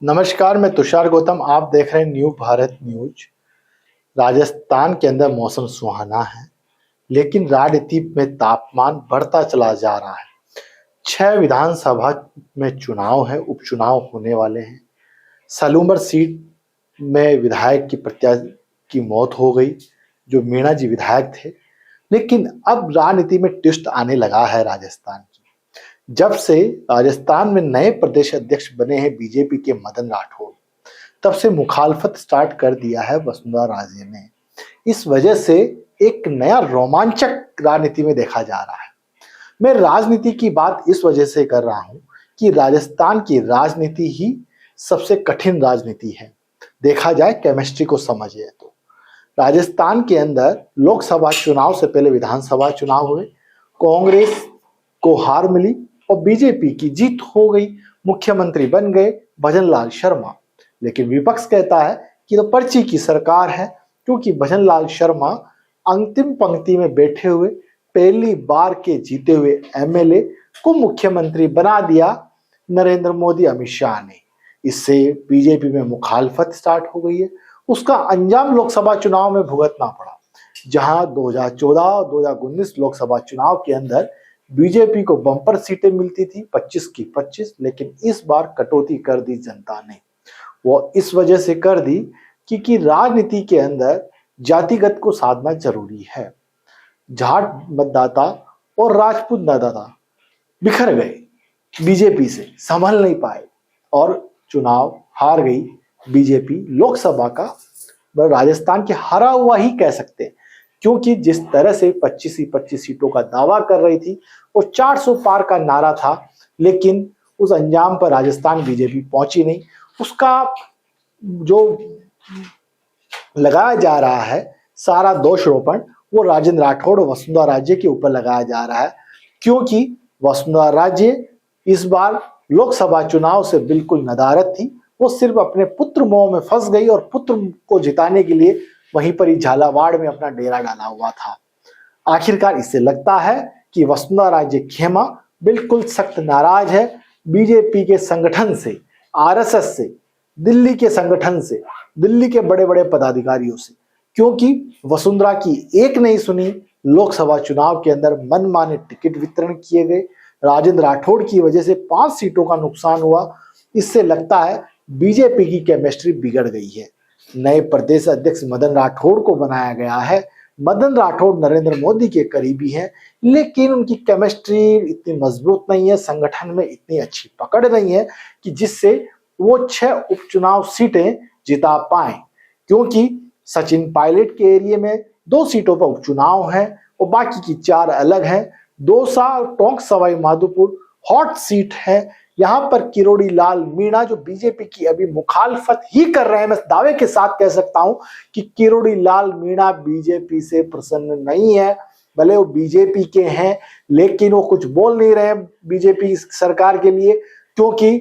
नमस्कार, मैं तुषार गौतम। आप देख रहे हैं न्यू भारत न्यूज। राजस्थान के अंदर मौसम सुहाना है, लेकिन राजनीति में तापमान बढ़ता चला जा रहा है। 6 विधानसभा में चुनाव है, उपचुनाव होने वाले हैं। सलूमर सीट में विधायक की प्रत्याशी की मौत हो गई, जो मीणा जी विधायक थे। लेकिन अब राजनीति में ट्विस्ट आने लगा है राजस्थान की। जब से राजस्थान में नए प्रदेश अध्यक्ष बने हैं बीजेपी के मदन राठौड़, तब से मुखालफत स्टार्ट कर दिया है वसुंधरा राजे ने। इस वजह से एक नया रोमांचक राजनीति में देखा जा रहा है। मैं राजनीति की बात इस वजह से कर रहा हूं कि राजस्थान की राजनीति ही सबसे कठिन राजनीति है। देखा जाए केमिस्ट्री को समझे तो राजस्थान के अंदर लोकसभा चुनाव से पहले विधानसभा चुनाव हुए, कांग्रेस को हार मिली और बीजेपी की जीत हो गई। मुख्यमंत्री बन गए भजनलाल शर्मा। लेकिन विपक्ष कहता है कि तो पर्ची की सरकार है, क्योंकि भजनलाल शर्मा अंतिम पंक्ति में बैठे हुए पहली बार के जीते हुए एमएलए को मुख्यमंत्री बना दिया नरेंद्र मोदी अमित शाह ने। इससे बीजेपी में मुखालफत स्टार्ट हो गई है। उसका अंजाम लोकसभा चुनाव में भुगतना पड़ा, जहां 2014 और 2019 लोकसभा चुनाव के अंदर बीजेपी को बम्पर सीटें मिलती थी 25 की 25। लेकिन इस बार कटौती कर दी जनता ने। वो इस वजह से कर दी कि राजनीति के अंदर जातिगत को साधना जरूरी है। जाट मतदाता और राजपूत मतदाता बिखर गए, बीजेपी से संभल नहीं पाए और चुनाव हार गई बीजेपी। लोकसभा का राजस्थान के हारा हुआ ही कह सकते हैं, क्योंकि जिस तरह से 25 ही 25 सीटों का दावा कर रही थी, वो 400 पार का नारा था। लेकिन उस अंजाम पर राजस्थान बीजेपी पहुंची नहीं। उसका जो लगाया जा रहा है सारा दोषारोपण, वो राजेंद्र राठौड़ और वसुंधरा राजे के ऊपर लगाया जा रहा है, क्योंकि वसुंधरा राजे इस बार लोकसभा चुनाव से बिल्कुल नदारद थी। वो सिर्फ अपने पुत्र मोह में फंस गई और पुत्र को जिताने के लिए वहीं पर ही झालावाड़ में अपना डेरा डाला हुआ था। आखिरकार इससे लगता है कि वसुंधरा राजे खेमा बिल्कुल सख्त नाराज है बीजेपी के संगठन से, आरएसएस से, दिल्ली के संगठन से, दिल्ली के बड़े बड़े पदाधिकारियों से, क्योंकि वसुंधरा की एक नहीं सुनी। लोकसभा चुनाव के अंदर मनमाने टिकट वितरण किए गए। राजेंद्र राठौड़ की वजह से 5 सीटों का नुकसान हुआ। इससे लगता है बीजेपी की केमिस्ट्री बिगड़ गई है। नए प्रदेश अध्यक्ष मदन राठौड़ को बनाया गया है। मदन राठौड़ नरेंद्र मोदी के करीबी हैं, लेकिन उनकी केमिस्ट्री इतनी मजबूत नहीं है, संगठन में इतनी अच्छी पकड़ नहीं है कि जिससे वो 6 उपचुनाव सीटें जिता पाए। क्योंकि सचिन पायलट के एरिया में 2 सीटों पर उपचुनाव है और बाकी की 4 अलग हैं। दौसा और टोंक सवाई माधोपुर हॉट सीट है। यहाँ पर किरोड़ी लाल मीणा, जो बीजेपी की अभी मुखालफत ही कर रहे हैं, मैं दावे के साथ कह सकता हूं कि किरोड़ी लाल मीणा बीजेपी से प्रसन्न नहीं है। भले वो बीजेपी के हैं, लेकिन वो कुछ बोल नहीं रहे बीजेपी सरकार के लिए, क्योंकि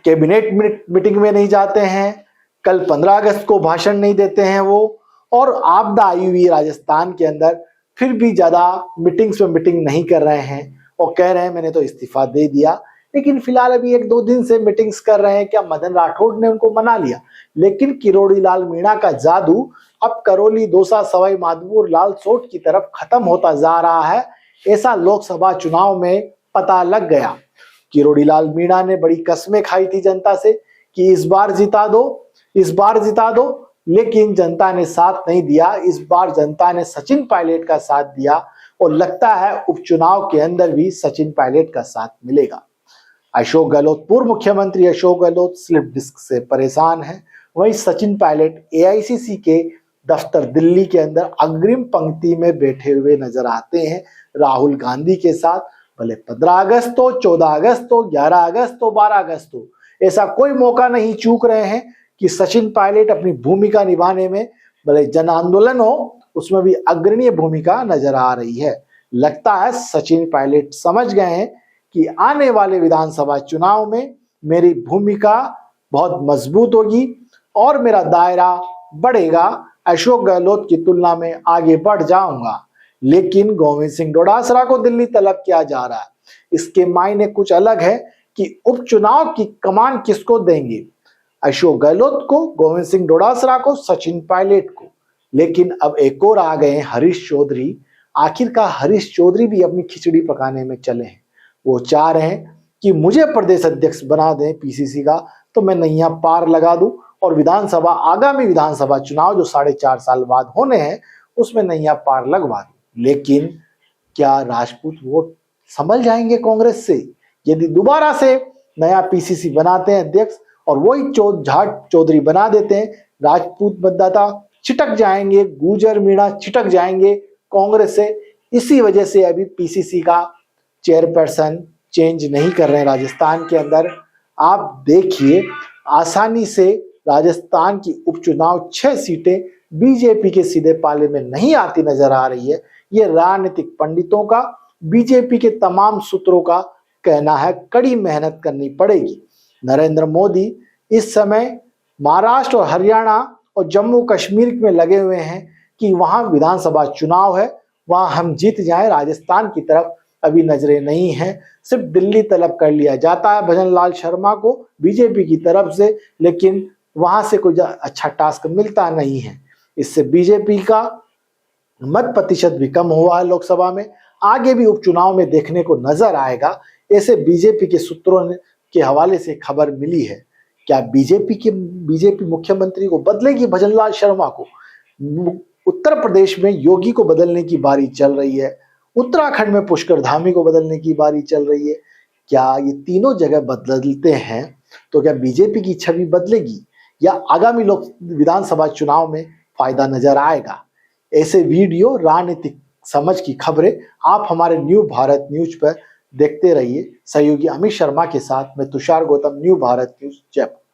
कैबिनेट मीटिंग में नहीं जाते हैं। कल 15 अगस्त को भाषण नहीं देते हैं वो, और आपदा आई हुई राजस्थान के अंदर, फिर भी ज्यादा मीटिंग्स में मीटिंग नहीं कर रहे हैं और कह रहे हैं मैंने तो इस्तीफा दे दिया। लेकिन फिलहाल अभी 1-2 दिन से मीटिंग्स कर रहे हैं। क्या मदन राठौड़ ने उनको मना लिया? लेकिन किरोड़ी लाल मीणा का जादू अब करौली, दौसा, सवाई माधोपुर, लालसोट की तरफ खत्म होता जा रहा है, ऐसा लोकसभा चुनाव में पता लग गया। किरोड़ी लाल मीणा ने बड़ी कस्में खाई थी जनता से कि इस बार जिता दो, इस बार जिता दो, लेकिन जनता ने साथ नहीं दिया। इस बार जनता ने सचिन पायलट का साथ दिया और लगता है उपचुनाव के अंदर भी सचिन पायलट का साथ मिलेगा। अशोक गहलोत, पूर्व मुख्यमंत्री अशोक गहलोत स्लिप डिस्क से परेशान है। वहीं सचिन पायलट एआईसीसी के दफ्तर दिल्ली के अंदर अग्रिम पंक्ति में बैठे हुए नजर आते हैं राहुल गांधी के साथ। भले 15 अगस्त हो, 14 अगस्त हो, 11 अगस्त हो, 12 अगस्त हो, ऐसा कोई मौका नहीं चूक रहे हैं कि सचिन पायलट अपनी भूमिका निभाने में, भले जन आंदोलन हो उसमें भी अग्रणीय भूमिका नजर आ रही है। लगता है सचिन पायलट समझ गए हैं कि आने वाले विधानसभा चुनाव में मेरी भूमिका बहुत मजबूत होगी और मेरा दायरा बढ़ेगा। अशोक गहलोत की तुलना में आगे बढ़ जाऊंगा। लेकिन गोविंद सिंह डोटासरा को दिल्ली तलब किया जा रहा है। इसके मायने कुछ अलग है कि उपचुनाव की कमान किसको देंगे, अशोक गहलोत को, गोविंद सिंह डोटासरा को, सचिन पायलट को। लेकिन अब एक और आ गए हैं हरीश चौधरी। आखिरकार हरीश चौधरी भी अपनी खिचड़ी पकाने में चले हैं। वो चाह रहे हैं कि मुझे प्रदेश अध्यक्ष बना दें पीसीसी का, तो मैं नैया पार लगा दूं और विधानसभा, आगामी विधानसभा चुनाव जो 4.5 साल बाद होने हैं, उसमें नैया पार लगवा दूं। लेकिन क्या राजपूत वोट संभल जाएंगे कांग्रेस से? यदि दोबारा से नया पीसीसी बनाते हैं अध्यक्ष और वही जाट चौधरी बना देते हैं, राजपूत मतदाता चिटक जाएंगे, गुर्जर मीणा चिटक जाएंगे कांग्रेस से। इसी वजह से अभी पीसीसी का चेयरपर्सन चेंज नहीं कर रहे हैं राजस्थान के अंदर। आप देखिए, आसानी से राजस्थान की उपचुनाव 6 सीटें बीजेपी के सीधे पाले में नहीं आती नजर आ रही है। ये राजनीतिक पंडितों का, बीजेपी के तमाम सूत्रों का कहना है। कड़ी मेहनत करनी पड़ेगी। नरेंद्र मोदी इस समय महाराष्ट्र और हरियाणा और जम्मू कश्मीर में लगे हुए हैं कि वहां विधानसभा चुनाव है, वहां हम जीत जाएं। राजस्थान की तरफ अभी नजरें नहीं हैं। सिर्फ दिल्ली तलब कर लिया जाता है भजन लाल शर्मा को बीजेपी की तरफ से, लेकिन वहां से कोई अच्छा टास्क मिलता नहीं है। इससे बीजेपी का मत प्रतिशत भी कम हुआ है लोकसभा में। आगे भी उपचुनाव में देखने को नजर आएगा। ऐसे बीजेपी के सूत्रों के हवाले से खबर मिली है। क्या बीजेपी मुख्यमंत्री को बदलेगी भजन लाल शर्मा को? उत्तर प्रदेश में योगी को बदलने की बारी चल रही है, उत्तराखंड में पुष्कर धामी को बदलने की बारी चल रही है। क्या ये तीनों जगह बदलते हैं तो क्या बीजेपी की छवि बदलेगी या आगामी विधानसभा चुनाव में फायदा नजर आएगा? ऐसे वीडियो, राजनीतिक समझ की खबरें आप हमारे न्यू भारत न्यूज पर देखते रहिए। सहयोगी अमित शर्मा के साथ मैं तुषार गौतम, न्यू भारत न्यूज, जयपुर।